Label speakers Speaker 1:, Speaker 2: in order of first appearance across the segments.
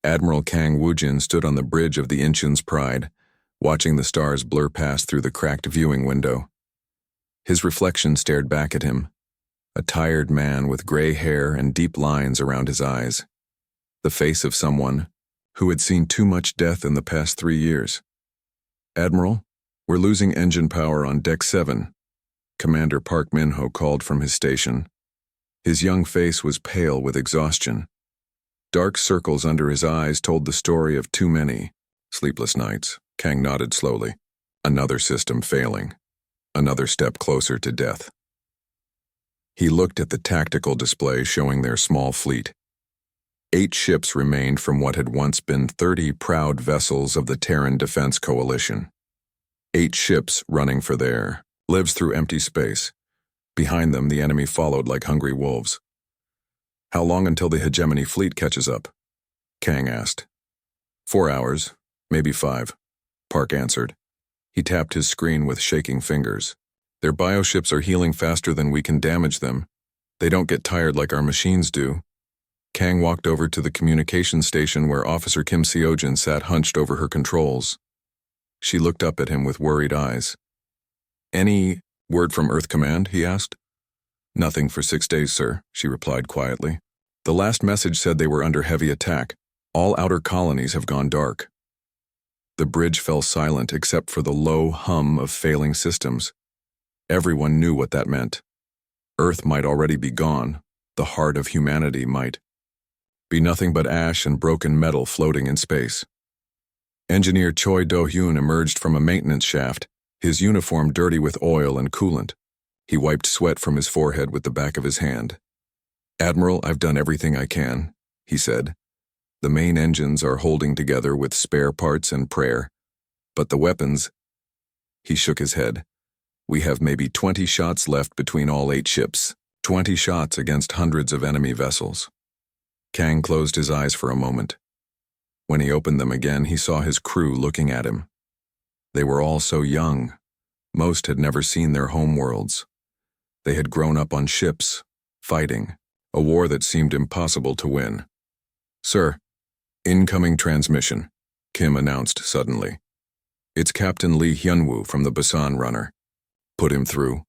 Speaker 1: Admiral Kang Woojin stood on the bridge of the Incheon's Pride, watching the stars blur past through the cracked viewing window. His reflection stared back at him, a tired man with gray hair and deep lines around his eyes, the face of someone who had seen too much death in the past 3 years. "Admiral, we're losing engine power on Deck 7, Commander Park Min-ho called from his station. His young face was pale with exhaustion. Dark circles under his eyes told the story of too many sleepless nights. Kang nodded slowly. Another system failing. Another step closer to death. He looked at the tactical display showing their small fleet. 8 ships remained from what had once been 30 proud vessels of the Terran Defense Coalition. 8 ships running for their lives through empty space. Behind them, the enemy followed like hungry wolves. "How long until the hegemony fleet catches up?" Kang asked. 4 hours, maybe 5, Park answered. He tapped his screen with shaking fingers. "Their bioships are healing faster than we can damage them. They don't get tired like our machines do." Kang walked over to the communications station where Officer Kim Seojin sat hunched over her controls. She looked up at him with worried eyes. "Any word from Earth Command?" he asked. "Nothing for 6 days, sir," she replied quietly. "The last message said they were under heavy attack. All outer colonies have gone dark." The bridge fell silent except for the low hum of failing systems. Everyone knew what that meant. Earth might already be gone. The heart of humanity might be nothing but ash and broken metal floating in space. Engineer Choi Do-hyun emerged from a maintenance shaft, his uniform dirty with oil and coolant. He wiped sweat from his forehead with the back of his hand. "Admiral, I've done everything I can," he said. "The main engines are holding together with spare parts and prayer. But the weapons—" He shook his head. "We have maybe 20 shots left between all 8 ships. 20 shots against hundreds of enemy vessels." Kang closed his eyes for a moment. When he opened them again, he saw his crew looking at him. They were all so young. Most had never seen their home worlds. They had grown up on ships, fighting, a war that seemed impossible to win. "Sir, incoming transmission," Kim announced suddenly. "It's Captain Lee Hyunwoo from the Busan runner. Put him through."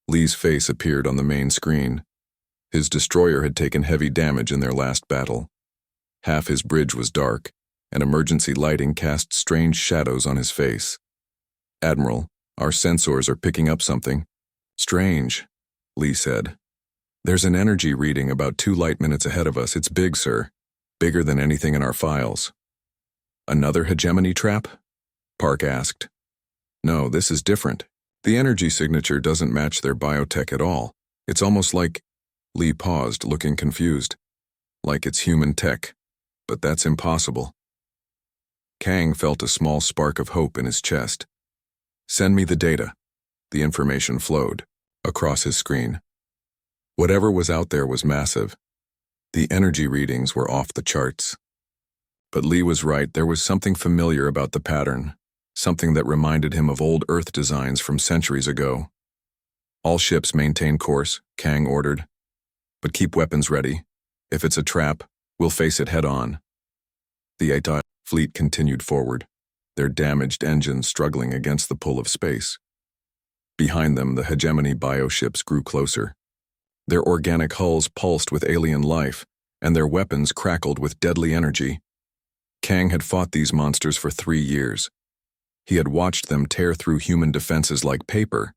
Speaker 1: Lee's face appeared on the main screen. His destroyer had taken heavy damage in their last battle. Half his bridge was dark, and emergency lighting cast strange shadows on his face. "Admiral, our sensors are picking up something." "Strange," Lee said. "There's an energy reading about 2 light minutes ahead of us. It's big, sir. Bigger than anything in our files." "Another hegemony trap?" Park asked. "No, this is different. The energy signature doesn't match their biotech at all. It's almost like—" Lee paused, looking confused. "Like it's human tech. But that's impossible." Kang felt a small spark of hope in his chest. "Send me the data." The information flowed across his screen. Whatever was out there was massive. The energy readings were off the charts. But Lee was right, there was something familiar about the pattern, something that reminded him of old Earth designs from centuries ago. "All ships maintain course," Kang ordered. "But keep weapons ready. If it's a trap, we'll face it head-on." The Eta fleet continued forward, their damaged engines struggling against the pull of space. Behind them, the hegemony bioships grew closer. Their organic hulls pulsed with alien life, and their weapons crackled with deadly energy. Kang had fought these monsters for 3 years. He had watched them tear through human defenses like paper.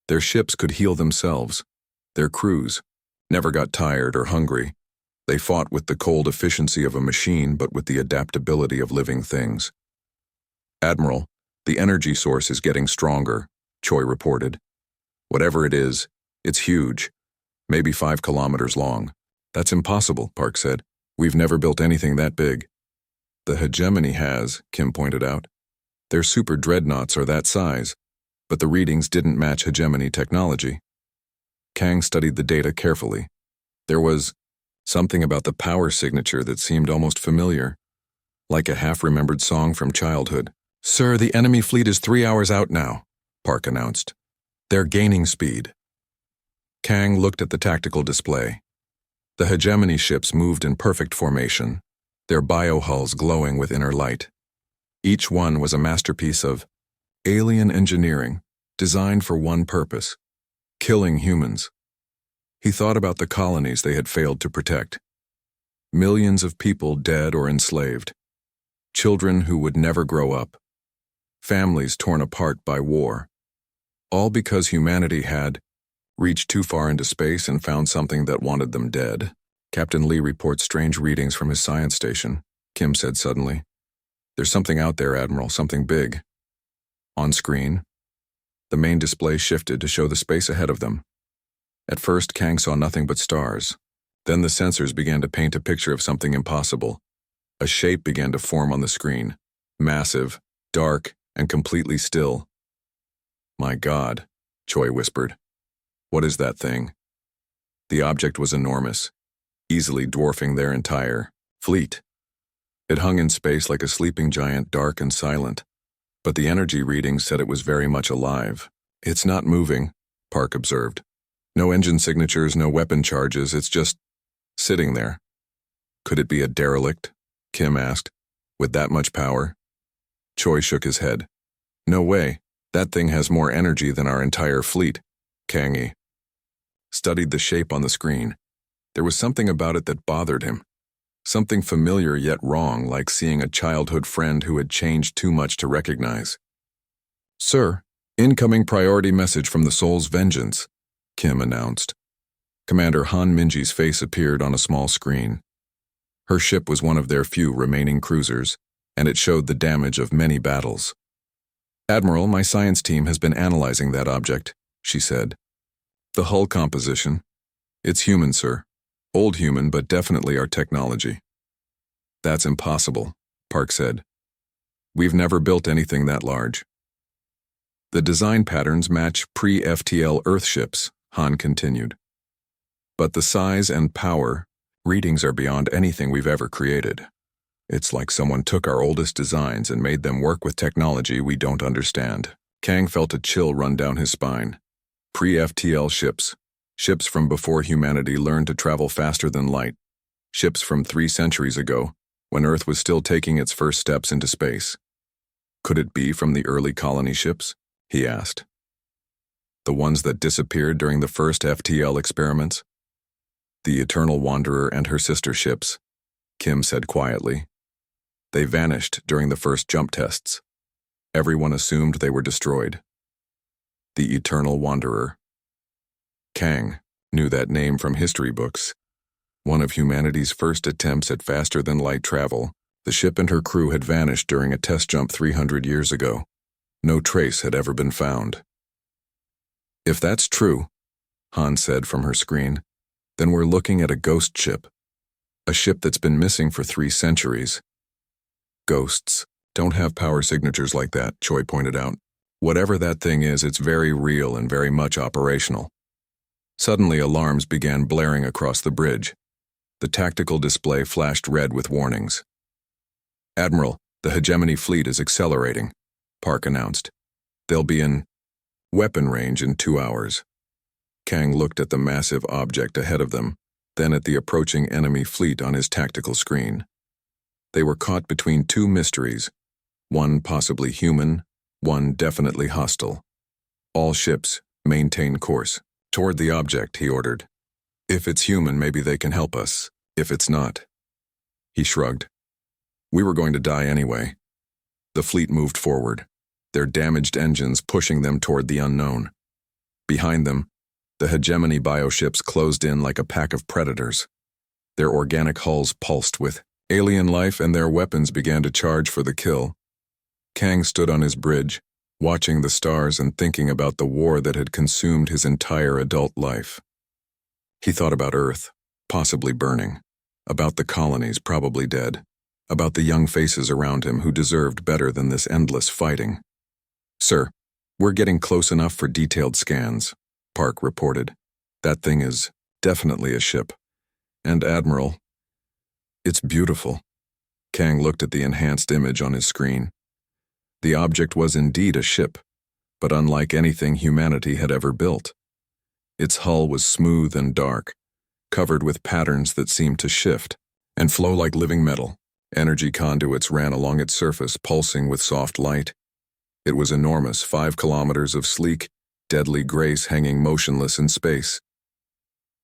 Speaker 1: Their ships could heal themselves. Their crews never got tired or hungry. They fought with the cold efficiency of a machine, but with the adaptability of living things. "Admiral, the energy source is getting stronger," Choi reported. "Whatever it is, it's huge. Maybe 5 kilometers long." "That's impossible," Park said. "We've never built anything that big." "The hegemony has," Kim pointed out. "Their super dreadnoughts are that size, but the readings didn't match hegemony technology." Kang studied the data carefully. There was something about the power signature that seemed almost familiar, like a half-remembered song from childhood. "Sir, the enemy fleet is 3 hours out now," Park announced. "They're gaining speed." Kang looked at the tactical display. The hegemony ships moved in perfect formation, their biohulls glowing with inner light. Each one was a masterpiece of alien engineering, designed for one purpose: killing humans. He thought about the colonies they had failed to protect. Millions of people dead or enslaved. Children who would never grow up. Families torn apart by war. All because humanity had reached too far into space and found something that wanted them dead. Captain Lee reports strange readings from his science station, Kim said suddenly. There's something out there, Admiral, something big. On screen, the main display shifted to show the space ahead of them. At first, Kang saw nothing but stars. Then the sensors began to paint a picture of something impossible. A shape began to form on the screen. Massive, dark, and completely still. My God, Choi whispered. What is that thing? The object was enormous, easily dwarfing their entire fleet. It hung in space like a sleeping giant, dark and silent. But the energy readings said it was very much alive. It's not moving, Park observed. No engine signatures, no weapon charges, it's just sitting there. Could it be a derelict? Kim asked. With that much power? Choi shook his head. No way. That thing has more energy than our entire fleet. Kang studied the shape on the screen. There was something about it that bothered him. Something familiar yet wrong, like seeing a childhood friend who had changed too much to recognize. Sir, incoming priority message from the Soul's Vengeance, Kim announced. Commander Han Minji's face appeared on a small screen. Her ship was one of their few remaining cruisers, and it showed the damage of many battles. Admiral, my science team has been analyzing that object, she said. The hull composition. It's human, sir. Old human, but definitely our technology. That's impossible, Park said. We've never built anything that large. The design patterns match pre-FTL Earth ships, Han continued. But the size and power readings are beyond anything we've ever created. It's like someone took our oldest designs and made them work with technology we don't understand. Kang felt a chill run down his spine. Pre-FTL ships. Ships from before humanity learned to travel faster than light. Ships from 3 centuries ago, when Earth was still taking its first steps into space. Could it be from the early colony ships? He asked. The ones that disappeared during the first FTL experiments? The Eternal Wanderer and her sister ships, Kim said quietly. They vanished during the first jump tests. Everyone assumed they were destroyed. The Eternal Wanderer. Kang knew that name from history books. One of humanity's first attempts at faster-than-light travel, the ship and her crew had vanished during a test jump 300 years ago. No trace had ever been found. If that's true, Han said from her screen, then we're looking at a ghost ship. A ship that's been missing for 3 centuries. Ghosts don't have power signatures like that, Choi pointed out. Whatever that thing is, it's very real and very much operational. Suddenly, alarms began blaring across the bridge. The tactical display flashed red with warnings. Admiral, the hegemony fleet is accelerating, Park announced. They'll be in weapon range in 2 hours. Kang looked at the massive object ahead of them, then at the approaching enemy fleet on his tactical screen. They were caught between 2 mysteries, one possibly human, one definitely hostile. All ships, maintain course. Toward the object, he ordered. If it's human, maybe they can help us. If it's not. He shrugged. We were going to die anyway. The fleet moved forward, their damaged engines pushing them toward the unknown. Behind them, the hegemony bioships closed in like a pack of predators. Their organic hulls pulsed with alien life and their weapons began to charge for the kill. Kang stood on his bridge, watching the stars and thinking about the war that had consumed his entire adult life. He thought about Earth, possibly burning, about the colonies probably dead, about the young faces around him who deserved better than this endless fighting. Sir, we're getting close enough for detailed scans, Park reported. That thing is definitely a ship. And Admiral, it's beautiful. Kang looked at the enhanced image on his screen. The object was indeed a ship, but unlike anything humanity had ever built. Its hull was smooth and dark, covered with patterns that seemed to shift and flow like living metal. Energy conduits ran along its surface, pulsing with soft light. It was enormous, 5 kilometers of sleek, deadly grace hanging motionless in space.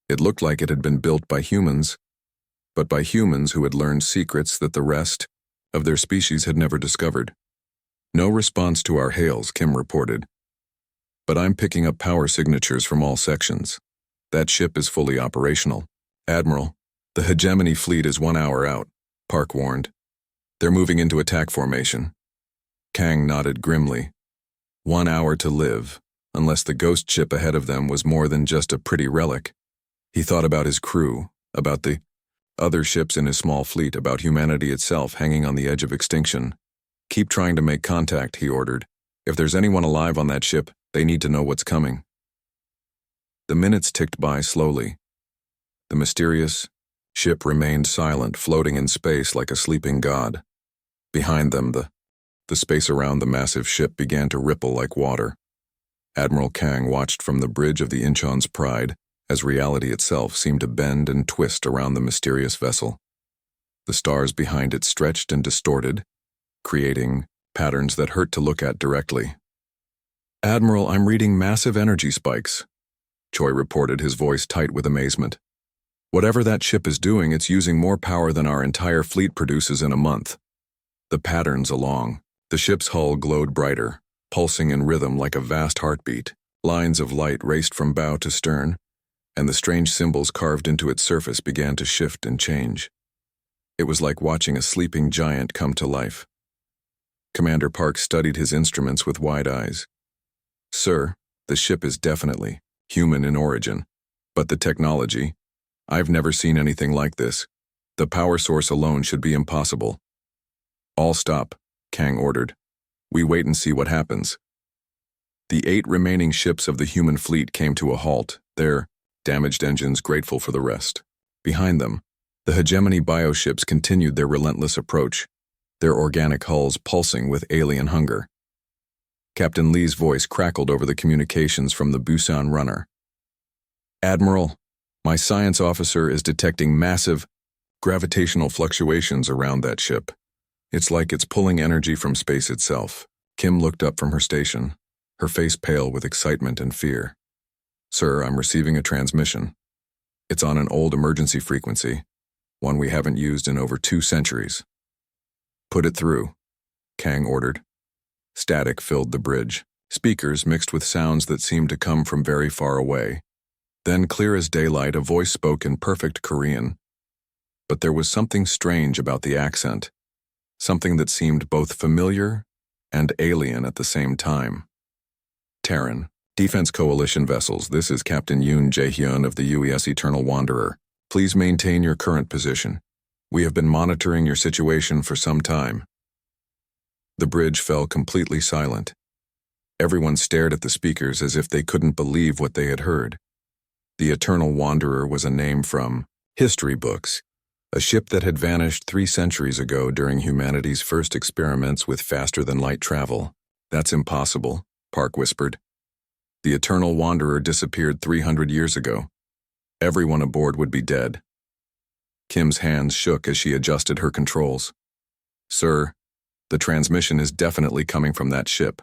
Speaker 1: It looked like it had been built by humans, but by humans who had learned secrets that the rest of their species had never discovered. No response to our hails, Kim reported. But I'm picking up power signatures from all sections. That ship is fully operational. Admiral, the hegemony fleet is 1 hour out, Park warned. They're moving into attack formation. Kang nodded grimly. 1 hour to live, unless the ghost ship ahead of them was more than just a pretty relic. He thought about his crew, about the other ships in his small fleet, about humanity itself hanging on the edge of extinction. Keep trying to make contact, he ordered. If there's anyone alive on that ship, they need to know what's coming. The minutes ticked by slowly. The mysterious ship remained silent, floating in space like a sleeping god. Behind them, the space around the massive ship began to ripple like water. Admiral Kang watched from the bridge of the Incheon's Pride as reality itself seemed to bend and twist around the mysterious vessel. The stars behind it stretched and distorted, creating patterns that hurt to look at directly. Admiral, I'm reading massive energy spikes, Choi reported, his voice tight with amazement. Whatever that ship is doing, it's using more power than our entire fleet produces in a month. The patterns along the ship's hull glowed brighter, pulsing in rhythm like a vast heartbeat. Lines of light raced from bow to stern, and the strange symbols carved into its surface began to shift and change. It was like watching a sleeping giant come to life. Commander Park studied his instruments with wide eyes. Sir, the ship is definitely human in origin, but the technology, I've never seen anything like this. The power source alone should be impossible. All stop, Kang ordered. We wait and see what happens. The 8 remaining ships of the human fleet came to a halt, their damaged engines grateful for the rest. Behind them, the hegemony bioships continued their relentless approach, their organic hulls pulsing with alien hunger. Captain Lee's voice crackled over the communications from the Busan runner. Admiral, my science officer is detecting massive gravitational fluctuations around that ship. It's like it's pulling energy from space itself. Kim looked up from her station, her face pale with excitement and fear. Sir, I'm receiving a transmission. It's on an old emergency frequency, one we haven't used in over 2 centuries. Put it through, Kang ordered. Static filled the bridge, speakers mixed with sounds that seemed to come from very far away. Then, clear as daylight, a voice spoke in perfect Korean. But there was something strange about the accent, something that seemed both familiar and alien at the same time. Terran, Defense Coalition vessels, this is Captain Yoon Jae-hyun of the UES Eternal Wanderer. Please maintain your current position. We have been monitoring your situation for some time. The bridge fell completely silent. Everyone stared at the speakers as if they couldn't believe what they had heard. The Eternal Wanderer was a name from history books, a ship that had vanished 3 centuries ago during humanity's first experiments with faster-than-light travel. That's impossible, Park whispered. The Eternal Wanderer disappeared 300 years ago. Everyone aboard would be dead. Kim's hands shook as she adjusted her controls. Sir, the transmission is definitely coming from that ship.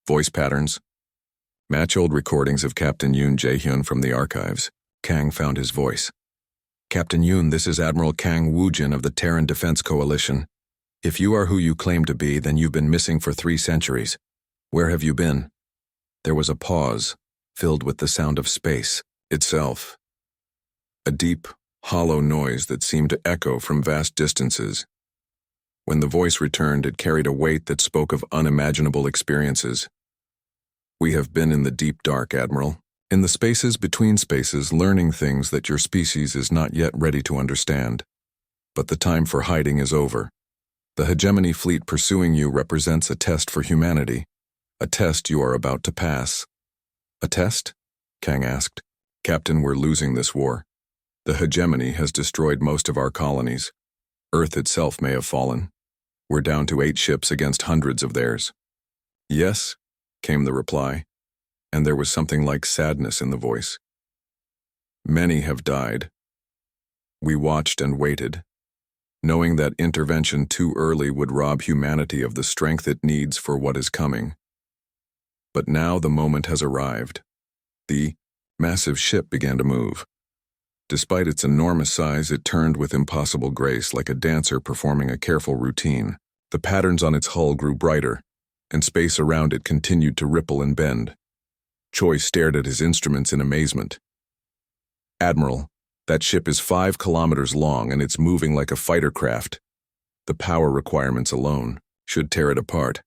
Speaker 1: Voice patterns. Match old recordings of Captain Yoon Jae-hyun from the archives. Kang found his voice. Captain Yoon, this is Admiral Kang Woo-jin of the Terran Defense Coalition. If you are who you claim to be, then you've been missing for 3 centuries. Where have you been? There was a pause, filled with the sound of space itself. A deep, hollow noise that seemed to echo from vast distances. When the voice returned, it carried a weight that spoke of unimaginable experiences. We have been in the deep dark, Admiral. In the spaces between spaces, learning things that your species is not yet ready to understand. But the time for hiding is over. The hegemony fleet pursuing you represents a test for humanity, a test you are about to pass. A test? Kang asked. Captain, we're losing this war. The hegemony has destroyed most of our colonies. Earth itself may have fallen. We're down to 8 ships against hundreds of theirs. Yes, came the reply, and there was something like sadness in the voice. Many have died. We watched and waited. knowing that intervention too early would rob humanity of the strength it needs for what is coming. But now the moment has arrived. The massive ship began to move. Despite its enormous size, it turned with impossible grace, like a dancer performing a careful routine. The patterns on its hull grew brighter, and space around it continued to ripple and bend. Choi stared at his instruments in amazement. "Admiral, that ship is 5 kilometers long and it's moving like a fighter craft. The power requirements alone should tear it apart."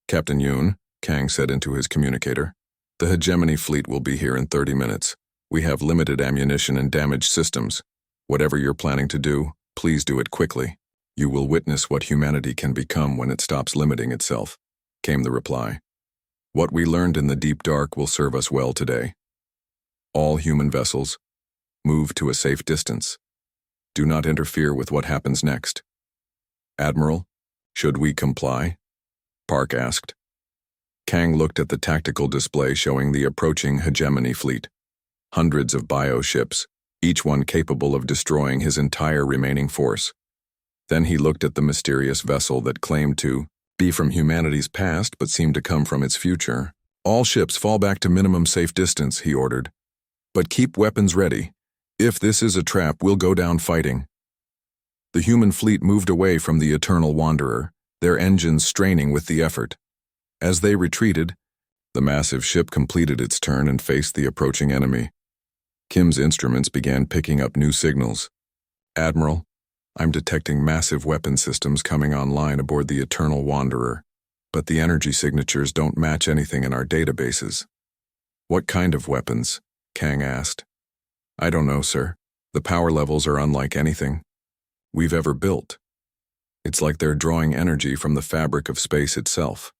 Speaker 1: "Captain Yoon," Kang said into his communicator, "the hegemony fleet will be here in 30 minutes. We have limited ammunition and damaged systems. Whatever you're planning to do, please do it quickly. You will witness what humanity can become when it stops limiting itself," came the reply. "What we learned in the deep dark will serve us well today. All human vessels, move to a safe distance. Do not interfere with what happens next." "Admiral, should we comply?" Park asked. Kang looked at the tactical display showing the approaching hegemony fleet. Hundreds of bioships, each one capable of destroying his entire remaining force. Then he looked at the mysterious vessel that claimed to be from humanity's past but seemed to come from its future. "All ships fall back to minimum safe distance," he ordered. "But keep weapons ready. If this is a trap, we'll go down fighting." The human fleet moved away from the Eternal Wanderer, their engines straining with the effort. As they retreated, the massive ship completed its turn and faced the approaching enemy. Kim's instruments began picking up new signals. "Admiral, I'm detecting massive weapon systems coming online aboard the Eternal Wanderer, but the energy signatures don't match anything in our databases." "What kind of weapons?" Kang asked. "I don't know, sir. The power levels are unlike anything we've ever built. It's like they're drawing energy from the fabric of space itself."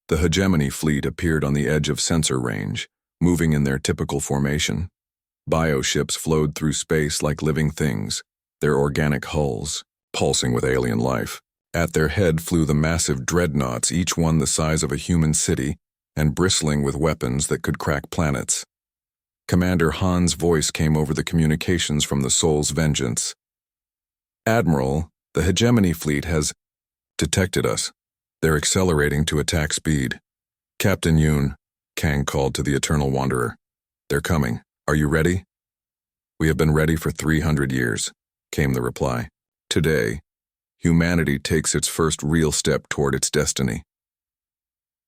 Speaker 1: The hegemony fleet appeared on the edge of sensor range, moving in their typical formation. Bioships flowed through space like living things, their organic hulls pulsing with alien life. At their head flew the massive dreadnoughts, each one the size of a human city and bristling with weapons that could crack planets. Commander Han's voice came over the communications from the Soul's Vengeance. "Admiral, the hegemony fleet has detected us. They're accelerating to attack speed." "Captain Yoon," Kang called to the Eternal Wanderer. "They're coming. Are you ready?" "We have been ready for 300 years, came the reply. "Today, humanity takes its first real step toward its destiny."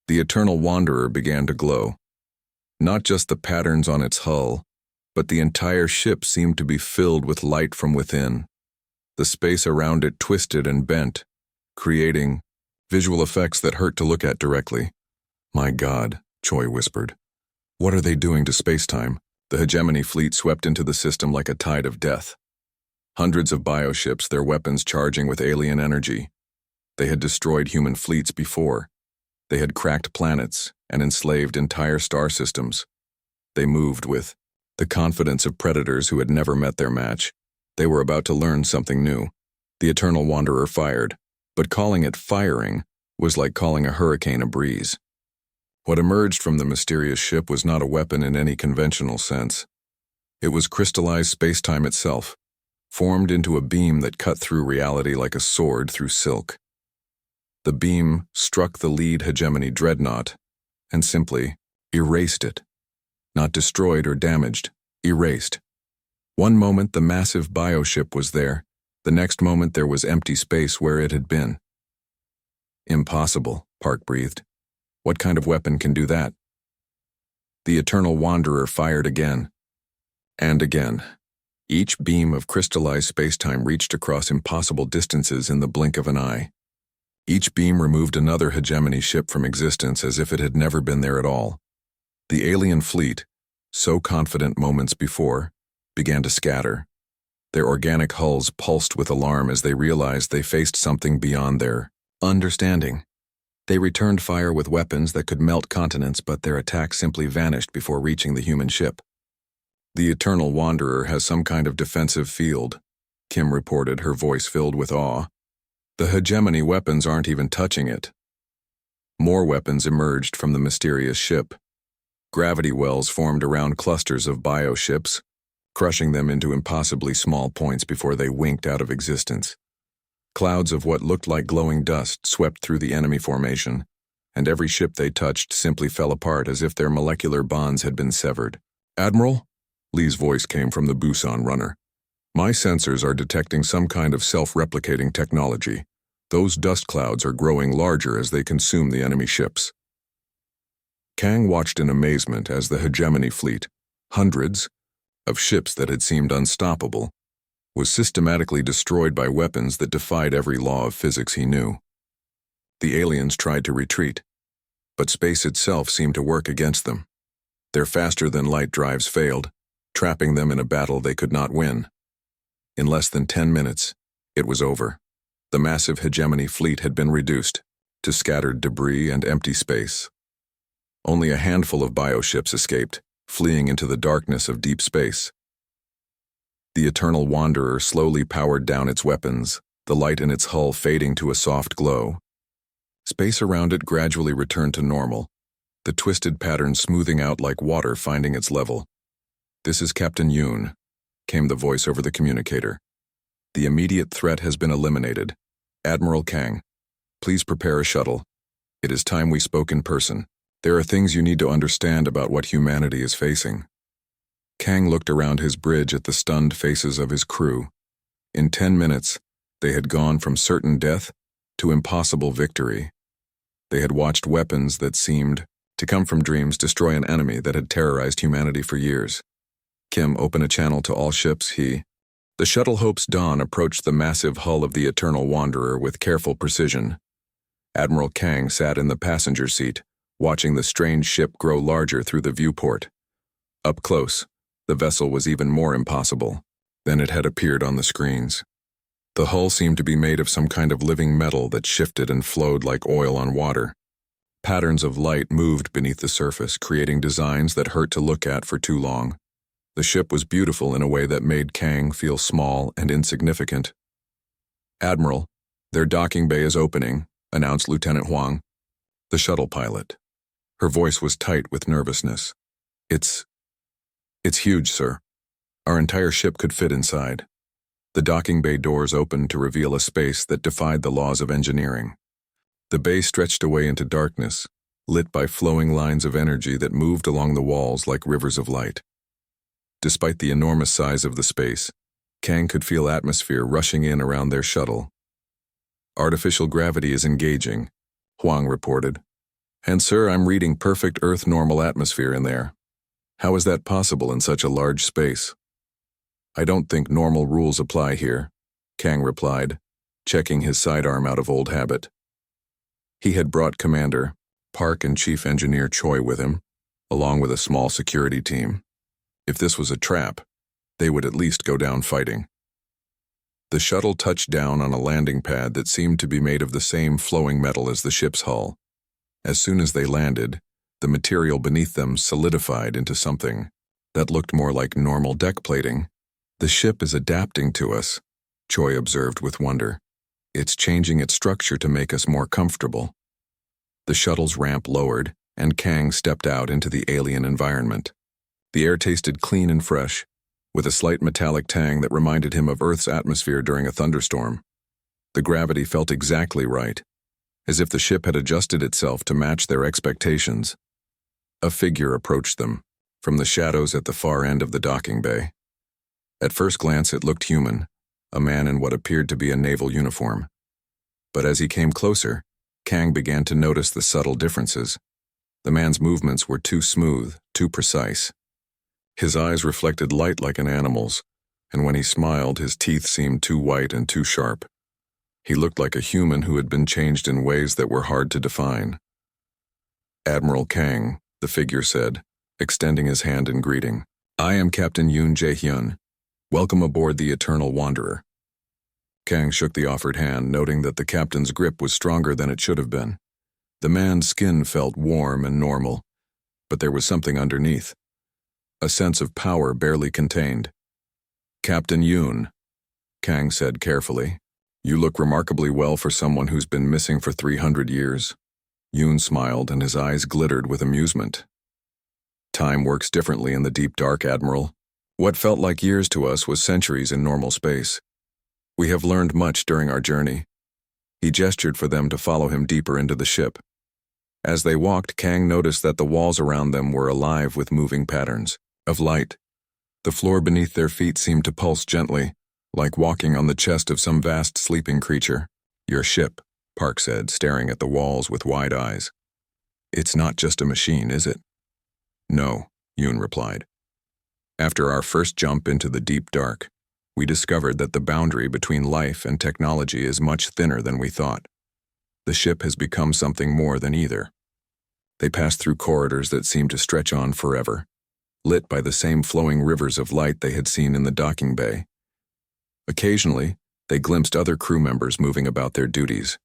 Speaker 1: The Eternal Wanderer began to glow. Not just the patterns on its hull, but the entire ship seemed to be filled with light from within. The space around it twisted and bent, creating visual effects that hurt to look at directly. "My God," Choi whispered. "What are they doing to space-time?" The hegemony fleet swept into the system like a tide of death. Hundreds of bioships, their weapons charging with alien energy. They had destroyed human fleets before. They had cracked planets and enslaved entire star systems. They moved with the confidence of predators who had never met their match. They were about to learn something new. The Eternal Wanderer fired, but calling it firing was like calling a hurricane a breeze. What emerged from the mysterious ship was not a weapon in any conventional sense. It was crystallized space-time itself, formed into a beam that cut through reality like a sword through silk. The beam struck the lead hegemony dreadnought and simply erased it. Not destroyed or damaged, erased. One moment the massive bioship was there, the next moment there was empty space where it had been. "Impossible," Park breathed. "What kind of weapon can do that?" The Eternal Wanderer fired again. And again. Each beam of crystallized spacetime reached across impossible distances in the blink of an eye. Each beam removed another hegemony ship from existence as if it had never been there at all. The alien fleet, so confident moments before, began to scatter. Their organic hulls pulsed with alarm as they realized they faced something beyond their understanding. They returned fire with weapons that could melt continents, but their attack simply vanished before reaching the human ship. "The Eternal Wanderer has some kind of defensive field," Kim reported, her voice filled with awe. "The hegemony weapons aren't even touching it." More weapons emerged from the mysterious ship. Gravity wells formed around clusters of bioships, crushing them into impossibly small points before they winked out of existence. Clouds of what looked like glowing dust swept through the enemy formation, and every ship they touched simply fell apart as if their molecular bonds had been severed. "Admiral?" Lee's voice came from the Busan runner. "My sensors are detecting some kind of self-replicating technology. Those dust clouds are growing larger as they consume the enemy ships." Kang watched in amazement as the hegemony fleet, hundreds of ships that had seemed unstoppable, was systematically destroyed by weapons that defied every law of physics he knew. The aliens tried to retreat, but space itself seemed to work against them. Their faster-than-light drives failed, trapping them in a battle they could not win. In less than 10 minutes, it was over. The massive hegemony fleet had been reduced to scattered debris and empty space. Only a handful of bioships escaped, fleeing into the darkness of deep space. The Eternal Wanderer slowly powered down its weapons, the light in its hull fading to a soft glow. Space around it gradually returned to normal, the twisted pattern smoothing out like water finding its level. "This is Captain Yoon," came the voice over the communicator. "The immediate threat has been eliminated. Admiral Kang, please prepare a shuttle. It is time we spoke in person. There are things you need to understand about what humanity is facing." Kang looked around his bridge at the stunned faces of his crew. In 10 minutes, they had gone from certain death to impossible victory. They had watched weapons that seemed to come from dreams destroy an enemy that had terrorized humanity for years. "Kim, open a channel to all ships," The shuttle Hope's Dawn approached the massive hull of the Eternal Wanderer with careful precision. Admiral Kang sat in the passenger seat, watching the strange ship grow larger through the viewport. Up close, the vessel was even more impossible than it had appeared on the screens. The hull seemed to be made of some kind of living metal that shifted and flowed like oil on water. Patterns of light moved beneath the surface, creating designs that hurt to look at for too long. The ship was beautiful in a way that made Kang feel small and insignificant. "Admiral, their docking bay is opening," announced Lieutenant Huang, the shuttle pilot. Her voice was tight with nervousness. It's huge, sir. Our entire ship could fit inside." The docking bay doors opened to reveal a space that defied the laws of engineering. The bay stretched away into darkness, lit by flowing lines of energy that moved along the walls like rivers of light. Despite the enormous size of the space, Kang could feel atmosphere rushing in around their shuttle. "Artificial gravity is engaging," Huang reported. "And sir, I'm reading perfect Earth normal atmosphere in there. How is that possible in such a large space?" "I don't think normal rules apply here," Kang replied, checking his sidearm out of old habit. He had brought Commander Park and Chief Engineer Choi with him, along with a small security team. If this was a trap, they would at least go down fighting. The shuttle touched down on a landing pad that seemed to be made of the same flowing metal as the ship's hull. As soon as they landed, the material beneath them solidified into something that looked more like normal deck plating. "The ship is adapting to us," Choi observed with wonder. "It's changing its structure to make us more comfortable." The shuttle's ramp lowered, and Kang stepped out into the alien environment. The air tasted clean and fresh, with a slight metallic tang that reminded him of Earth's atmosphere during a thunderstorm. The gravity felt exactly right, as if the ship had adjusted itself to match their expectations. A figure approached them, from the shadows at the far end of the docking bay. At first glance it looked human, a man in what appeared to be a naval uniform. But as he came closer, Kang began to notice the subtle differences. The man's movements were too smooth, too precise. His eyes reflected light like an animal's, and when he smiled, his teeth seemed too white and too sharp. He looked like a human who had been changed in ways that were hard to define. "Admiral Kang," the figure said, extending his hand in greeting. "I am Captain Yoon Jae-hyun. Welcome aboard the Eternal Wanderer." Kang shook the offered hand, noting that the captain's grip was stronger than it should have been. The man's skin felt warm and normal, but there was something underneath. A sense of power barely contained. "Captain Yoon," Kang said carefully, "you look remarkably well for someone who's been missing for 300 years. Yoon smiled, and his eyes glittered with amusement. "Time works differently in the deep dark, Admiral. What felt like years to us was centuries in normal space. We have learned much during our journey. He gestured for them to follow him deeper into the ship. As they walked, Kang noticed that the walls around them were alive with moving patterns of light. The floor beneath their feet seemed to pulse gently, like walking on the chest of some vast sleeping creature. Your ship, Park said, staring at the walls with wide eyes. It's not just a machine, is it? No, Yoon replied. After our first jump into the deep dark, we discovered that the boundary between life and technology is much thinner than we thought. The ship has become something more than either. They passed through corridors that seemed to stretch on forever, lit by the same flowing rivers of light they had seen in the docking bay. Occasionally, they glimpsed other crew members moving about their duties.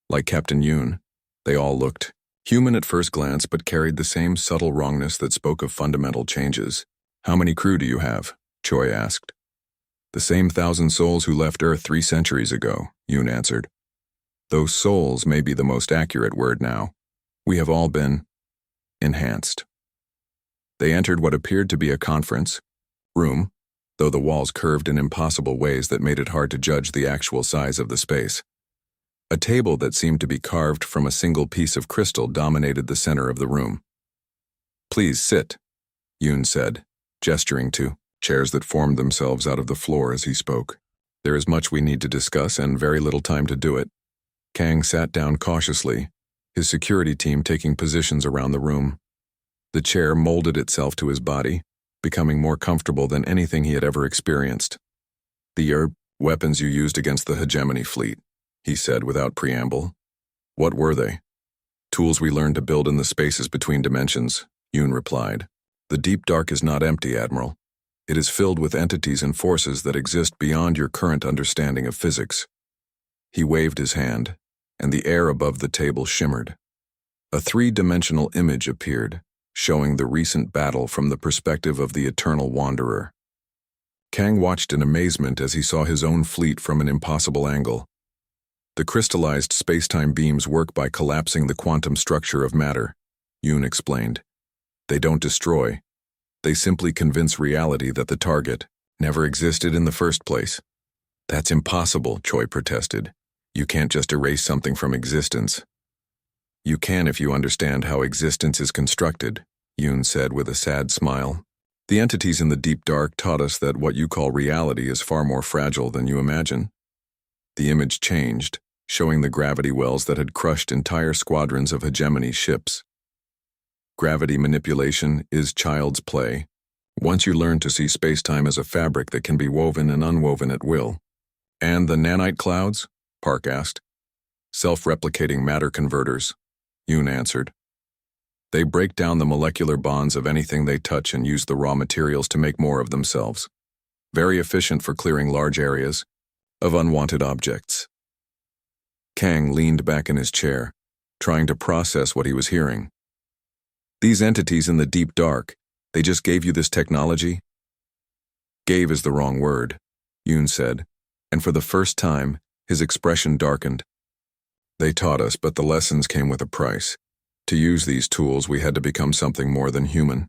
Speaker 1: Like Captain Yoon, they all looked human at first glance but carried the same subtle wrongness that spoke of fundamental changes. How many crew do you have? Choi asked. The same 1,000 souls who left Earth 3 centuries ago, Yoon answered. Those souls may be the most accurate word now. We have all been enhanced. They entered what appeared to be a conference room, though the walls curved in impossible ways that made it hard to judge the actual size of the space. A table that seemed to be carved from a single piece of crystal dominated the center of the room. Please sit, Yoon said, gesturing to chairs that formed themselves out of the floor as he spoke. There is much we need to discuss and very little time to do it. Kang sat down cautiously, his security team taking positions around the room. The chair molded itself to his body, becoming more comfortable than anything he had ever experienced. The weapons you used against the hegemony fleet, he said without preamble. What were they? Tools we learned to build in the spaces between dimensions, Yoon replied. The deep dark is not empty, Admiral. It is filled with entities and forces that exist beyond your current understanding of physics. He waved his hand, and the air above the table shimmered. A 3-dimensional image appeared, showing the recent battle from the perspective of the Eternal Wanderer. Kang watched in amazement as he saw his own fleet from an impossible angle. The crystallized space-time beams work by collapsing the quantum structure of matter, Yoon explained. They don't destroy. They simply convince reality that the target never existed in the first place. That's impossible, Choi protested. You can't just erase something from existence. You can if you understand how existence is constructed, Yoon said with a sad smile. The entities in the deep dark taught us that what you call reality is far more fragile than you imagine. The image changed, showing the gravity wells that had crushed entire squadrons of hegemony ships. Gravity manipulation is child's play. Once you learn to see space-time as a fabric that can be woven and unwoven at will. And the nanite clouds? Park asked. Self-replicating matter converters, Yoon answered. They break down the molecular bonds of anything they touch and use the raw materials to make more of themselves. Very efficient for clearing large areas of unwanted objects. Kang leaned back in his chair, trying to process what he was hearing. These entities in the deep dark, they just gave you this technology? Gave is the wrong word, Yoon said, and for the first time, his expression darkened. They taught us, but the lessons came with a price. To use these tools, we had to become something more than human,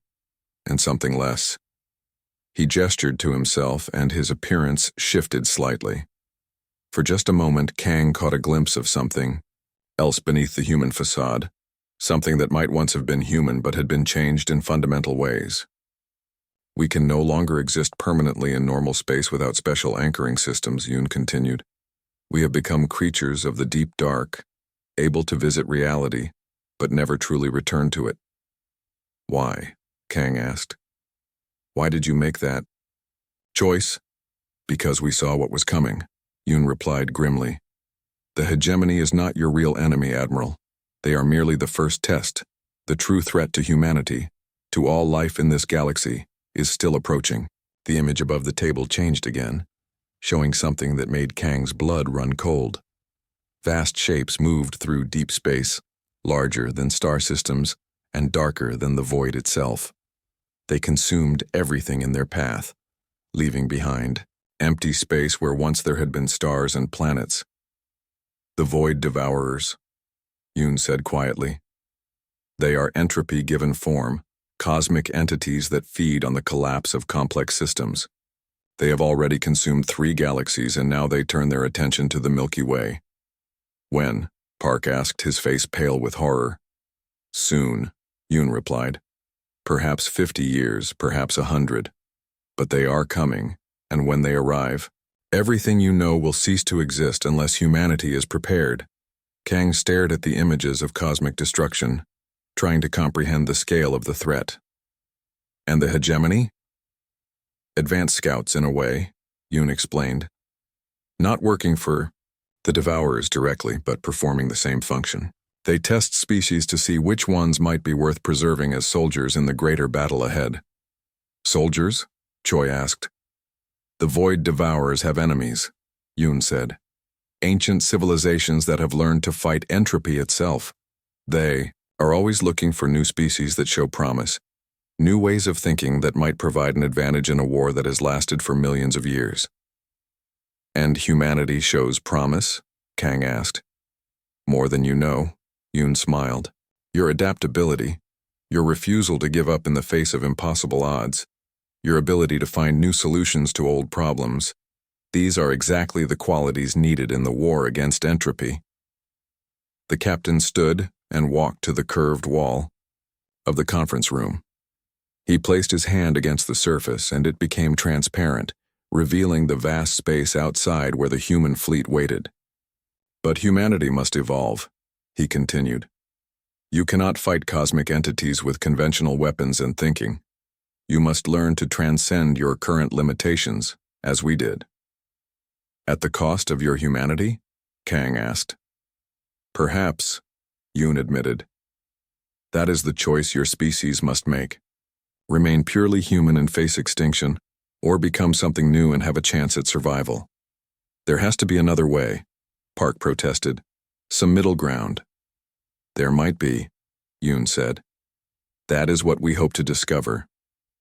Speaker 1: and something less. He gestured to himself, and his appearance shifted slightly. For just a moment, Kang caught a glimpse of something else beneath the human facade, something that might once have been human but had been changed in fundamental ways. We can no longer exist permanently in normal space without special anchoring systems, Yoon continued. We have become creatures of the deep dark, able to visit reality, but never truly return to it. Why? Kang asked. Why did you make that choice? Because we saw what was coming, Yoon replied grimly. The hegemony is not your real enemy, Admiral. They are merely the first test. The true threat to humanity, to all life in this galaxy, is still approaching. The image above the table changed again, showing something that made Kang's blood run cold. Vast shapes moved through deep space, larger than star systems and darker than the void itself. They consumed everything in their path, leaving behind empty space where once there had been stars and planets. The void devourers, Yoon said quietly. They are entropy given form, cosmic entities that feed on the collapse of complex systems. They have already consumed 3 galaxies and now they turn their attention to the Milky Way. When? Park asked, his face pale with horror. Soon, Yoon replied. Perhaps 50 years, perhaps 100. But they are coming, and when they arrive, everything you know will cease to exist unless humanity is prepared. Kang stared at the images of cosmic destruction, trying to comprehend the scale of the threat. And the hegemony? Advanced scouts, in a way, Yoon explained. Not working for the Devourers directly, but performing the same function. They test species to see which ones might be worth preserving as soldiers in the greater battle ahead. Soldiers? Choi asked. The Void Devourers have enemies, Yoon said. Ancient civilizations that have learned to fight entropy itself. They are always looking for new species that show promise, new ways of thinking that might provide an advantage in a war that has lasted for millions of years. And humanity shows promise? Kang asked. More than you know, Yoon smiled. Your adaptability, your refusal to give up in the face of impossible odds, your ability to find new solutions to old problems, these are exactly the qualities needed in the war against entropy. The captain stood and walked to the curved wall of the conference room. He placed his hand against the surface and it became transparent, revealing the vast space outside where the human fleet waited. But humanity must evolve, he continued. You cannot fight cosmic entities with conventional weapons and thinking. You must learn to transcend your current limitations, as we did. At the cost of your humanity? Kang asked. Perhaps, Yoon admitted. That is the choice your species must make. Remain purely human and face extinction, or become something new and have a chance at survival. There has to be another way, Park protested. Some middle ground. There might be, Yoon said. That is what we hope to discover.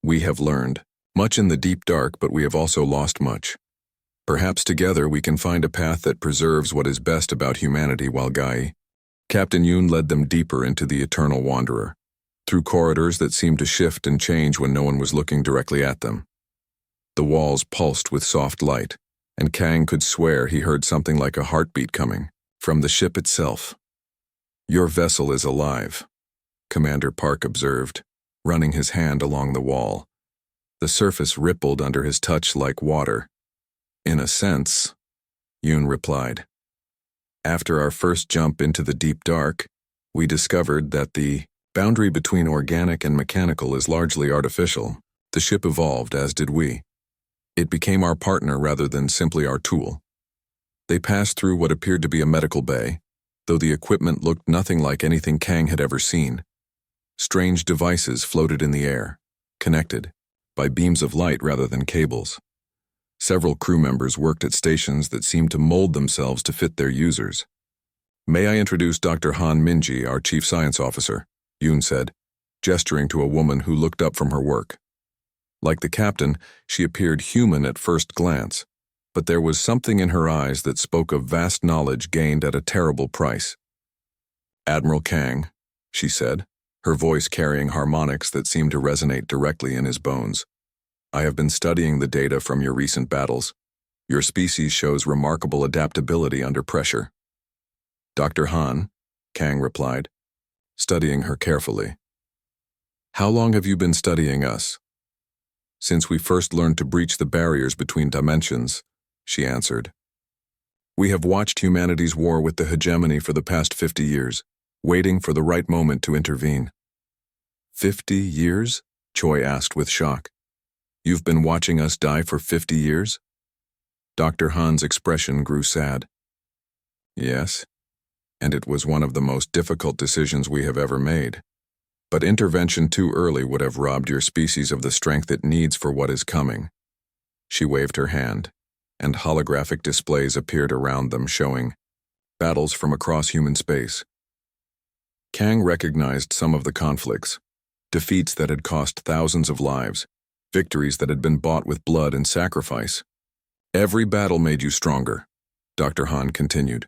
Speaker 1: We have learned much in the deep dark, but we have also lost much. Perhaps together we can find a path that preserves what is best about humanity while Captain Yoon led them deeper into the Eternal Wanderer, through corridors that seemed to shift and change when no one was looking directly at them. The walls pulsed with soft light, and Kang could swear he heard something like a heartbeat coming from the ship itself. Your vessel is alive, Commander Park observed, running his hand along the wall. The surface rippled under his touch like water. In a sense, Yoon replied. After our first jump into the deep dark, we discovered that the boundary between organic and mechanical is largely artificial. The ship evolved, as did we. It became our partner rather than simply our tool. They passed through what appeared to be a medical bay, though the equipment looked nothing like anything Kang had ever seen. Strange devices floated in the air, connected by beams of light rather than cables. Several crew members worked at stations that seemed to mold themselves to fit their users. May I introduce Dr. Han Minji, our chief science officer, Yoon said, gesturing to a woman who looked up from her work. Like the captain, she appeared human at first glance, but there was something in her eyes that spoke of vast knowledge gained at a terrible price. Admiral Kang, she said, her voice carrying harmonics that seemed to resonate directly in his bones. I have been studying the data from your recent battles. Your species shows remarkable adaptability under pressure. Dr. Han, Kang replied, studying her carefully. How long have you been studying us? Since we first learned to breach the barriers between dimensions, she answered. We have watched humanity's war with the hegemony for the past 50 years, waiting for the right moment to intervene. 50 years? Choi asked with shock. You've been watching us die for 50 years? Dr. Han's expression grew sad. Yes, and it was one of the most difficult decisions we have ever made. But intervention too early would have robbed your species of the strength it needs for what is coming. She waved her hand, and holographic displays appeared around them showing battles from across human space. Kang recognized some of the conflicts, defeats that had cost thousands of lives, victories that had been bought with blood and sacrifice. Every battle made you stronger, Dr. Han continued.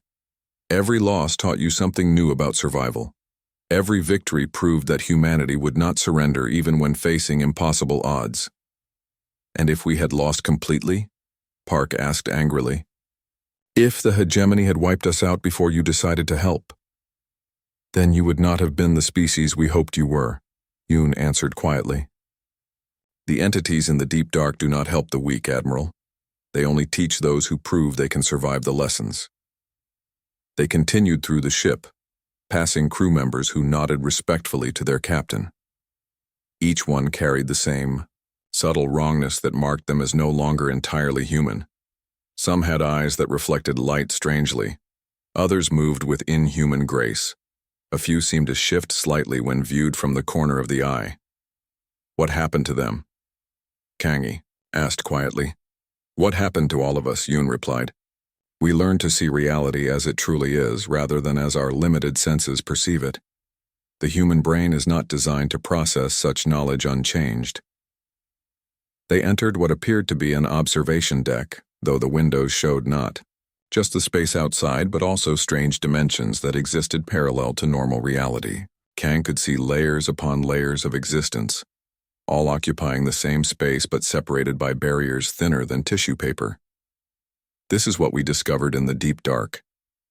Speaker 1: Every loss taught you something new about survival. Every victory proved that humanity would not surrender even when facing impossible odds. And if we had lost completely? Park asked angrily. If the hegemony had wiped us out before you decided to help? Then you would not have been the species we hoped you were, Yoon answered quietly. The entities in the deep dark do not help the weak, Admiral. They only teach those who prove they can survive the lessons. They continued through the ship, passing crew members who nodded respectfully to their captain. Each one carried the same subtle wrongness that marked them as no longer entirely human. Some had eyes that reflected light strangely. Others moved with inhuman grace. A few seemed to shift slightly when viewed from the corner of the eye. What happened to them? Kangi asked quietly. What happened to all of us? Yoon replied. We learned to see reality as it truly is, rather than as our limited senses perceive it. The human brain is not designed to process such knowledge unchanged. They entered what appeared to be an observation deck, though the windows showed not. Just the space outside, but also strange dimensions that existed parallel to normal reality. Kang could see layers upon layers of existence, all occupying the same space but separated by barriers thinner than tissue paper. This is what we discovered in the deep dark,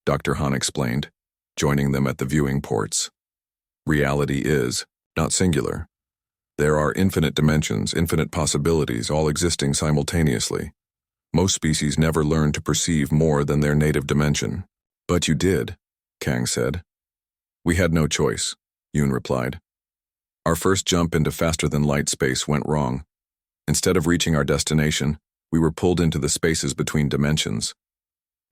Speaker 1: Dr. Han explained, joining them at the viewing ports. Reality is not singular. There are infinite dimensions, infinite possibilities, all existing simultaneously. Most species never learn to perceive more than their native dimension. But you did, Kang said. We had no choice, Yoon replied. Our first jump into faster-than-light space went wrong. Instead of reaching our destination, we were pulled into the spaces between dimensions.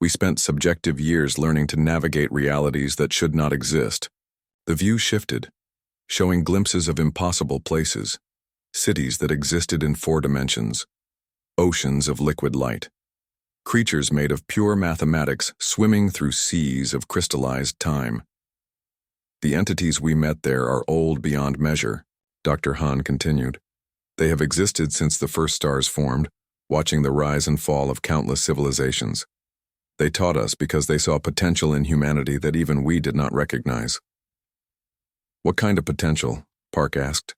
Speaker 1: We spent subjective years learning to navigate realities that should not exist. The view shifted, showing glimpses of impossible places, cities that existed in 4 dimensions, oceans of liquid light, creatures made of pure mathematics swimming through seas of crystallized time. The entities we met there are old beyond measure, Dr. Han continued. They have existed since the first stars formed, watching the rise and fall of countless civilizations. They taught us because they saw potential in humanity that even we did not recognize. What kind of potential? Park asked.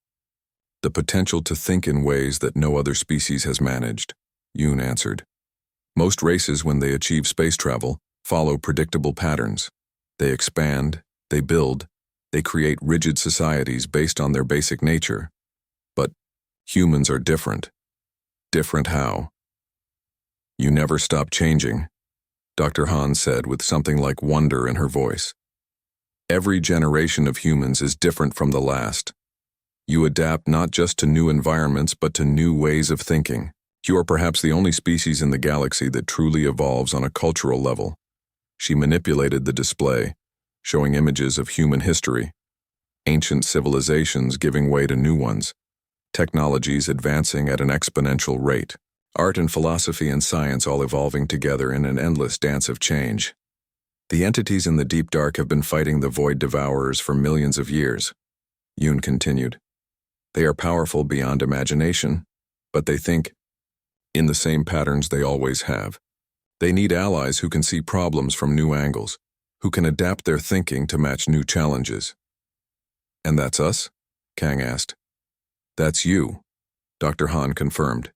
Speaker 1: The potential to think in ways that no other species has managed, Yoon answered. Most races, when they achieve space travel, follow predictable patterns. They expand, they build, they create rigid societies based on their basic nature. But humans are different. Different how? You never stop changing, Dr. Han said with something like wonder in her voice. Every generation of humans is different from the last. You adapt not just to new environments but to new ways of thinking. You are perhaps the only species in the galaxy that truly evolves on a cultural level. She manipulated the display, showing images of human history, ancient civilizations giving way to new ones, technologies advancing at an exponential rate, art and philosophy and science all evolving together in an endless dance of change. The entities in the deep dark have been fighting the void devourers for millions of years, Yoon continued. They are powerful beyond imagination, but they think in the same patterns they always have. They need allies who can see problems from new angles, who can adapt their thinking to match new challenges. And that's us? Kang asked. That's you, Dr. Han confirmed.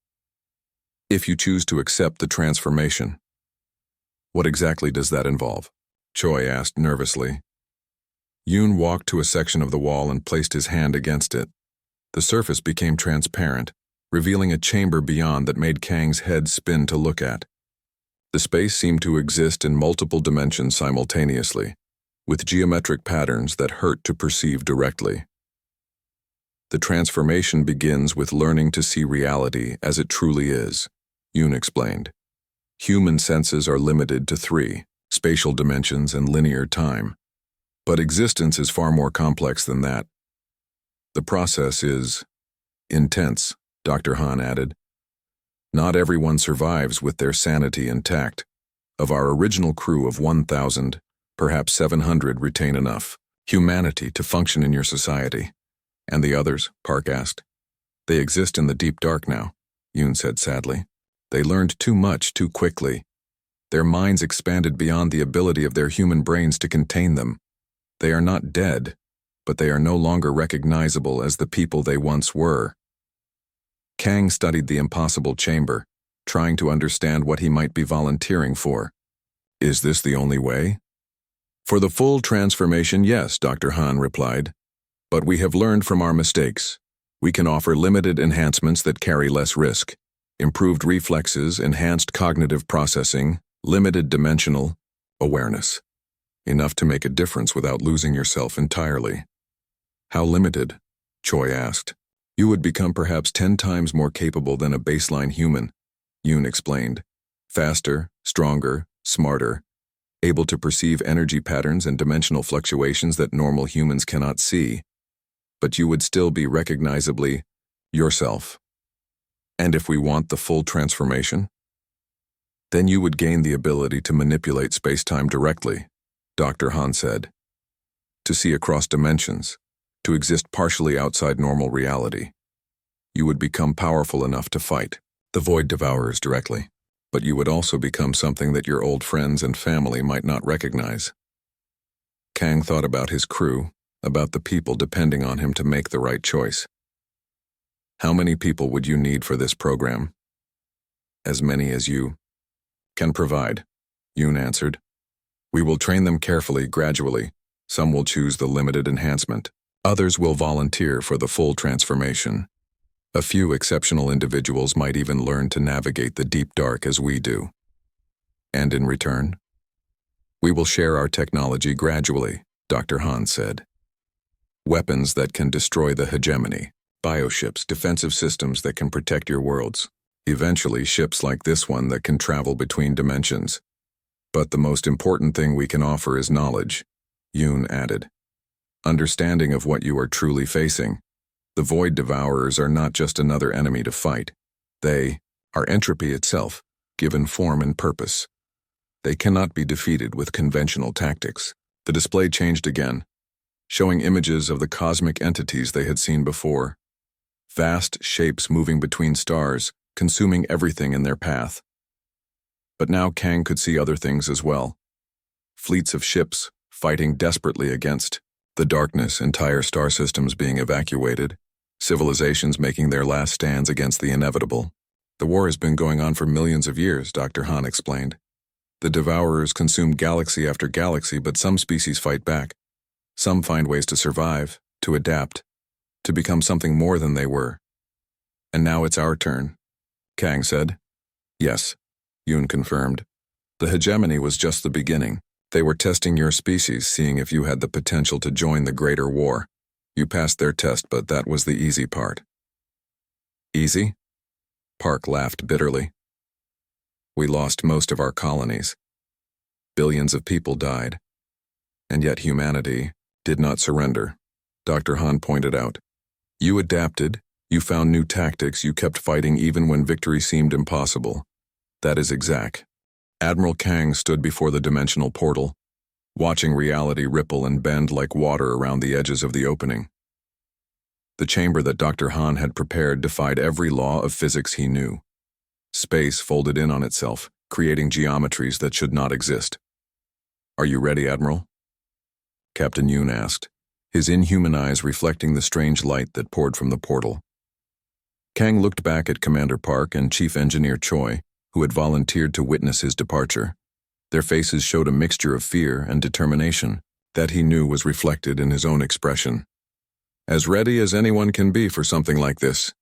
Speaker 1: If you choose to accept the transformation. What exactly does that involve? Choi asked nervously. Yoon walked to a section of the wall and placed his hand against it. The surface became transparent, revealing a chamber beyond that made Kang's head spin to look at. The space seemed to exist in multiple dimensions simultaneously, with geometric patterns that hurt to perceive directly. The transformation begins with learning to see reality as it truly is, Yoon explained. Human senses are limited to 3, spatial dimensions and linear time. But existence is far more complex than that. The process is intense, Dr. Han added. Not everyone survives with their sanity intact. Of our original crew of 1,000, perhaps 700 retain enough humanity to function in your society. And the others? Park asked. They exist in the deep dark now, Yoon said sadly. They learned too much too quickly. Their minds expanded beyond the ability of their human brains to contain them. They are not dead, but they are no longer recognizable as the people they once were. Kang studied the impossible chamber, trying to understand what he might be volunteering for. Is this the only way? For the full transformation, yes, Dr. Han replied. But we have learned from our mistakes. We can offer limited enhancements that carry less risk. Improved reflexes, enhanced cognitive processing, limited dimensional awareness. Enough to make a difference without losing yourself entirely. How limited? Choi asked. You would become perhaps 10 times more capable than a baseline human, Yoon explained. Faster, stronger, smarter, able to perceive energy patterns and dimensional fluctuations that normal humans cannot see. But you would still be recognizably yourself. And if we want the full transformation? Then you would gain the ability to manipulate space-time directly, Dr. Han said. To see across dimensions, to exist partially outside normal reality. You would become powerful enough to fight the Void Devourers directly, but you would also become something that your old friends and family might not recognize. Kang thought about his crew, about the people depending on him to make the right choice. How many people would you need for this program? As many as you can provide, Yoon answered. We will train them carefully, gradually. Some will choose the limited enhancement. Others will volunteer for the full transformation. A few exceptional individuals might even learn to navigate the deep dark as we do. And in return, we will share our technology gradually, Dr. Han said. Weapons that can destroy the hegemony, bioships, defensive systems that can protect your worlds, eventually ships like this one that can travel between dimensions. But the most important thing we can offer is knowledge, Yoon added. Understanding of what you are truly facing. The Void Devourers are not just another enemy to fight. They are entropy itself, given form and purpose. They cannot be defeated with conventional tactics. The display changed again, showing images of the cosmic entities they had seen before. Vast shapes moving between stars, consuming everything in their path. But now Kang could see other things as well. Fleets of ships fighting desperately against the darkness, entire star systems being evacuated, civilizations making their last stands against the inevitable. The war has been going on for millions of years, Dr. Han explained. The Devourers consume galaxy after galaxy, but some species fight back. Some find ways to survive, to adapt, to become something more than they were. And now it's our turn, Kang said. Yes, Yoon confirmed. The hegemony was just the beginning. They were testing your species, seeing if you had the potential to join the greater war. You passed their test, but that was the easy part. Easy? Park laughed bitterly. We lost most of our colonies. Billions of people died. And yet humanity did not surrender, Dr. Han pointed out. You adapted, you found new tactics, you kept fighting even when victory seemed impossible. That is exact. Admiral Kang stood before the dimensional portal, watching reality ripple and bend like water around the edges of the opening. The chamber that Dr. Han had prepared defied every law of physics he knew. Space folded in on itself, creating geometries that should not exist. Are you ready, Admiral? Captain Yoon asked, his inhuman eyes reflecting the strange light that poured from the portal. Kang looked back at Commander Park and Chief Engineer Choi, who had volunteered to witness his departure. Their faces showed a mixture of fear and determination that he knew was reflected in his own expression. As ready as anyone can be for something like this,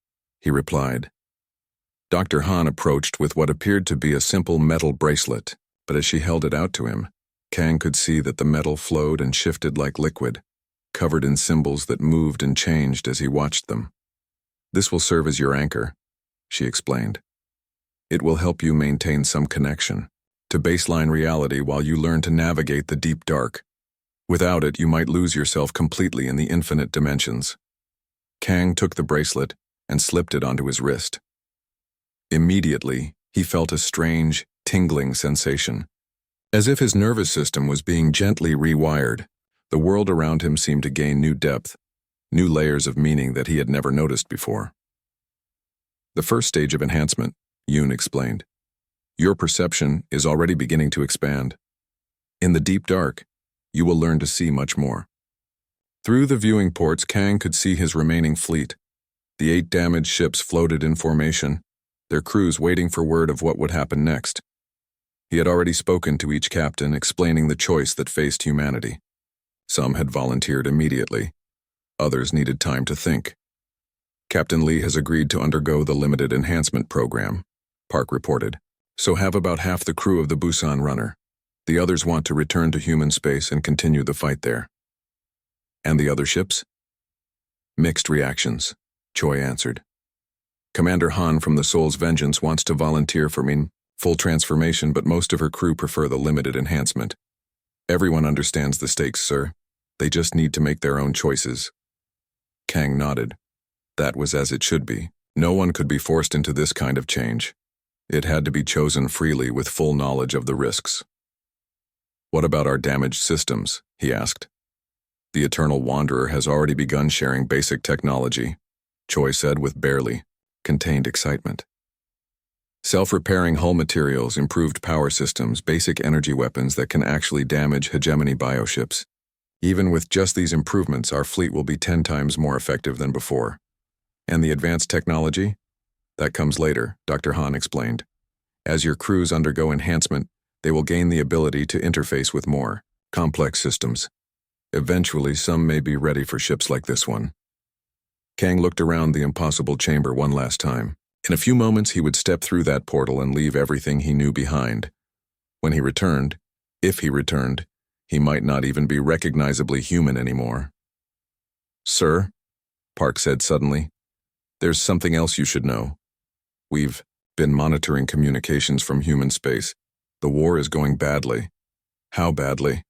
Speaker 1: he replied. Dr. Han approached with what appeared to be a simple metal bracelet, but as she held it out to him, Kang could see that the metal flowed and shifted like liquid, covered in symbols that moved and changed as he watched them. This will serve as your anchor, she explained. It will help you maintain some connection to baseline reality while you learn to navigate the deep dark. Without it, you might lose yourself completely in the infinite dimensions. Kang took the bracelet and slipped it onto his wrist. Immediately, he felt a strange, tingling sensation. As if his nervous system was being gently rewired, the world around him seemed to gain new depth, new layers of meaning that he had never noticed before. The first stage of enhancement, Yoon explained. Your perception is already beginning to expand. In the deep dark, you will learn to see much more. Through the viewing ports, Kang could see his remaining fleet, The 8 damaged ships floated in formation, their crews waiting for word of what would happen next. He had already spoken to each captain, explaining the choice that faced humanity. Some had volunteered immediately. Others needed time to think. Captain Lee has agreed to undergo the limited enhancement program, Park reported, so have about half the crew of the Busan runner. The others want to return to human space and continue the fight there. And the other ships? Mixed reactions, Choi answered. Commander Han from the Soul's Vengeance wants to volunteer for full transformation, but most of her crew prefer the limited enhancement. Everyone understands the stakes, sir. They just need to make their own choices. Kang nodded. That was as it should be. No one could be forced into this kind of change. It had to be chosen freely with full knowledge of the risks. What about our damaged systems? He asked. The Eternal Wanderer has already begun sharing basic technology, Choi said with barely contained excitement. Self-repairing hull materials, improved power systems, basic energy weapons that can actually damage hegemony bioships. Even with just these improvements, our fleet will be 10 times more effective than before. And the advanced technology? That comes later, Dr. Han explained. As your crews undergo enhancement, they will gain the ability to interface with more complex systems. Eventually, some may be ready for ships like this one. Kang looked around the impossible chamber one last time. In a few moments, he would step through that portal and leave everything he knew behind. When he returned, if he returned, he might not even be recognizably human anymore. Sir, Park said suddenly, there's something else you should know. We've been monitoring communications from human space. The war is going badly. How badly?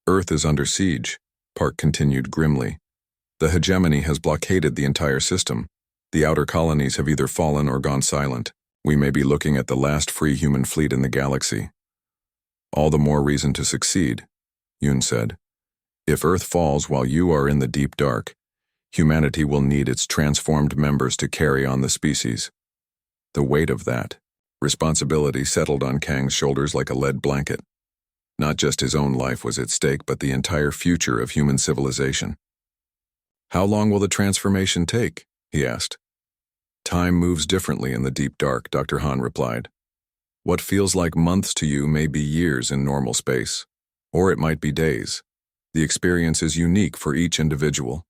Speaker 1: Earth is under siege, Park continued grimly. The hegemony has blockaded the entire system. The outer colonies have either fallen or gone silent. We may be looking at the last free human fleet in the galaxy. All the more reason to succeed, Yoon said. If Earth falls while you are in the deep dark, humanity will need its transformed members to carry on the species. The weight of that responsibility settled on Kang's shoulders like a lead blanket. Not just his own life was at stake, but the entire future of human civilization. How long will the transformation take? He asked. Time moves differently in the deep dark, Dr. Han replied. What feels like months to you may be years in normal space, or it might be days. The experience is unique for each individual.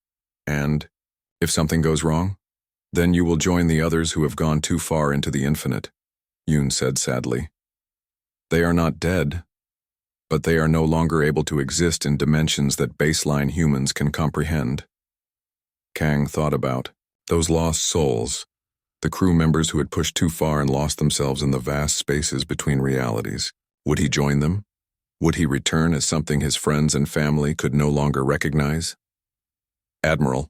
Speaker 1: And, if something goes wrong, then you will join the others who have gone too far into the infinite, Yoon said sadly. They are not dead, but they are no longer able to exist in dimensions that baseline humans can comprehend. Kang thought about those lost souls, the crew members who had pushed too far and lost themselves in the vast spaces between realities. Would he join them? Would he return as something his friends and family could no longer recognize? Admiral,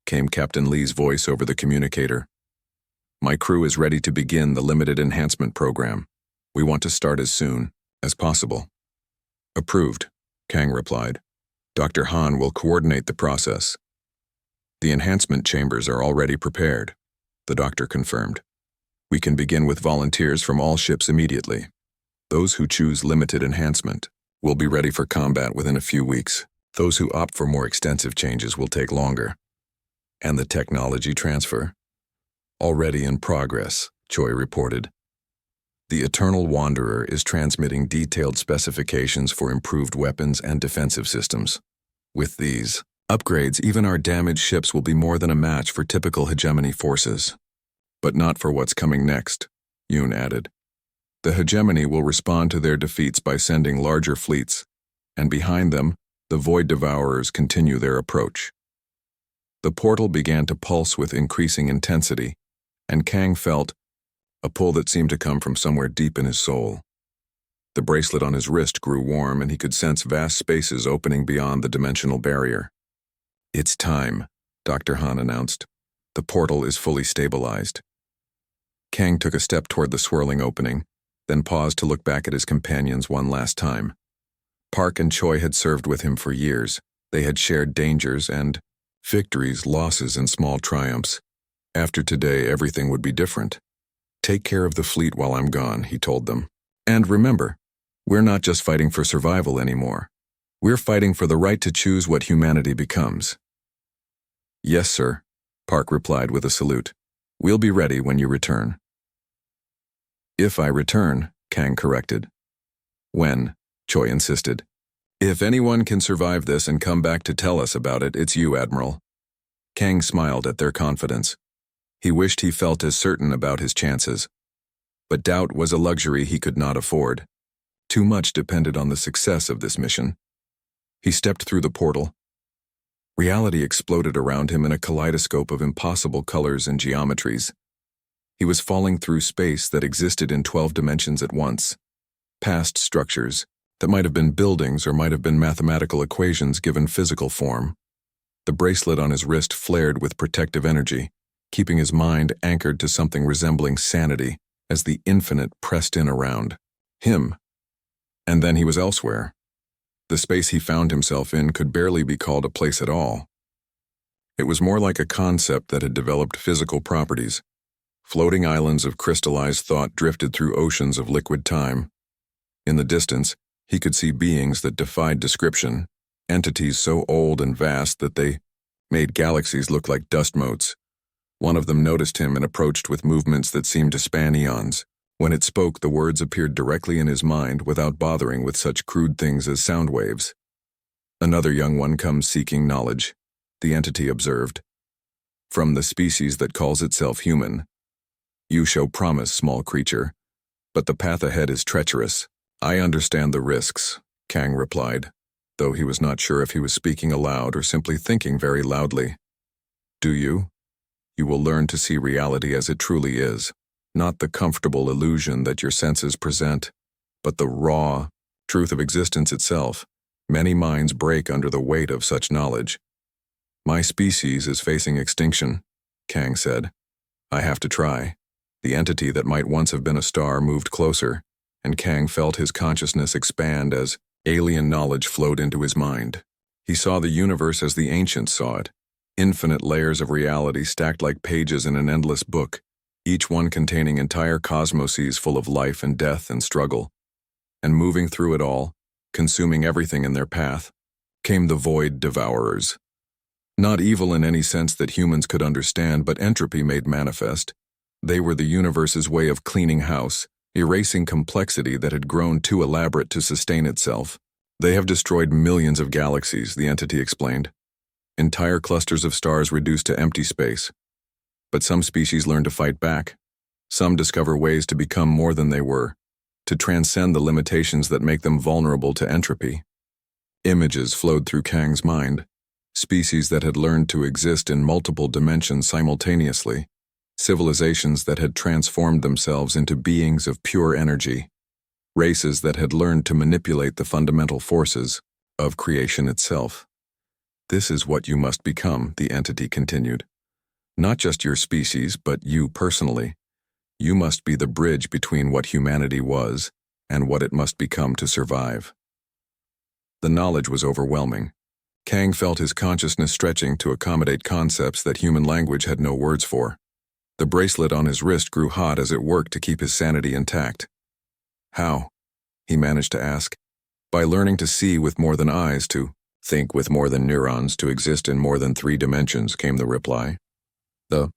Speaker 1: came Captain Lee's voice over the communicator. My crew is ready to begin the limited enhancement program. We want to start as soon as possible. Approved, Kang replied. Dr. Han will coordinate the process. The enhancement chambers are already prepared, the doctor confirmed. We can begin with volunteers from all ships immediately. Those who choose limited enhancement will be ready for combat within a few weeks. Those who opt for more extensive changes will take longer. And the technology transfer? Already in progress, Choi reported. The Eternal Wanderer is transmitting detailed specifications for improved weapons and defensive systems. With these upgrades, even our damaged ships will be more than a match for typical hegemony forces. But not for what's coming next, Yoon added. The hegemony will respond to their defeats by sending larger fleets, and behind them, the Void Devourers continue their approach. The portal began to pulse with increasing intensity, and Kang felt a pull that seemed to come from somewhere deep in his soul. The bracelet on his wrist grew warm, and he could sense vast spaces opening beyond the dimensional barrier. It's time, Dr. Han announced. The portal is fully stabilized. Kang took a step toward the swirling opening, then paused to look back at his companions one last time. Park and Choi had served with him for years. They had shared dangers and victories, losses, and small triumphs. After today, everything would be different. Take care of the fleet while I'm gone, he told them. And remember, we're not just fighting for survival anymore. We're fighting for the right to choose what humanity becomes. Yes, sir, Park replied with a salute. We'll be ready when you return. If I return, Kang corrected. When, Choi insisted. If anyone can survive this and come back to tell us about it, it's you, Admiral. Kang smiled at their confidence. He wished he felt as certain about his chances. But doubt was a luxury he could not afford. Too much depended on the success of this mission. He stepped through the portal. Reality exploded around him in a kaleidoscope of impossible colors and geometries. He was falling through space that existed in 12 dimensions at once. Past structures that might have been buildings or might have been mathematical equations given physical form. The bracelet on his wrist flared with protective energy, keeping his mind anchored to something resembling sanity as the infinite pressed in around him. And then he was elsewhere. The space he found himself in could barely be called a place at all. It was more like a concept that had developed physical properties. Floating islands of crystallized thought drifted through oceans of liquid time. In the distance, he could see beings that defied description, entities so old and vast that they made galaxies look like dust motes. One of them noticed him and approached with movements that seemed to span eons. When it spoke, the words appeared directly in his mind without bothering with such crude things as sound waves. Another young one comes seeking knowledge, the entity observed. From the species that calls itself human. You show promise, small creature, but the path ahead is treacherous. I understand the risks, Kang replied, though he was not sure if he was speaking aloud or simply thinking very loudly. Do you? You will learn to see reality as it truly is, not the comfortable illusion that your senses present, but the raw truth of existence itself. Many minds break under the weight of such knowledge. My species is facing extinction, Kang said. I have to try. The entity that might once have been a star moved closer, and Kang felt his consciousness expand as alien knowledge flowed into his mind. He saw the universe as the ancients saw it, infinite layers of reality stacked like pages in an endless book, each one containing entire cosmoses full of life and death and struggle. And moving through it all, consuming everything in their path, came the void devourers. Not evil in any sense that humans could understand, but entropy made manifest. They were the universe's way of cleaning house, erasing complexity that had grown too elaborate to sustain itself. They have destroyed millions of galaxies, the entity explained. Entire clusters of stars reduced to empty space. But some species learn to fight back. Some discover ways to become more than they were, to transcend the limitations that make them vulnerable to entropy. Images flowed through Kang's mind, species that had learned to exist in multiple dimensions simultaneously, civilizations that had transformed themselves into beings of pure energy, races that had learned to manipulate the fundamental forces of creation itself. This is what you must become, the entity continued. Not just your species, but you personally. You must be the bridge between what humanity was and what it must become to survive. The knowledge was overwhelming. Kang felt his consciousness stretching to accommodate concepts that human language had no words for. The bracelet on his wrist grew hot as it worked to keep his sanity intact. How? He managed to ask. By learning to see with more than eyes, to think with more than neurons, to exist in more than 3 dimensions, came the reply. The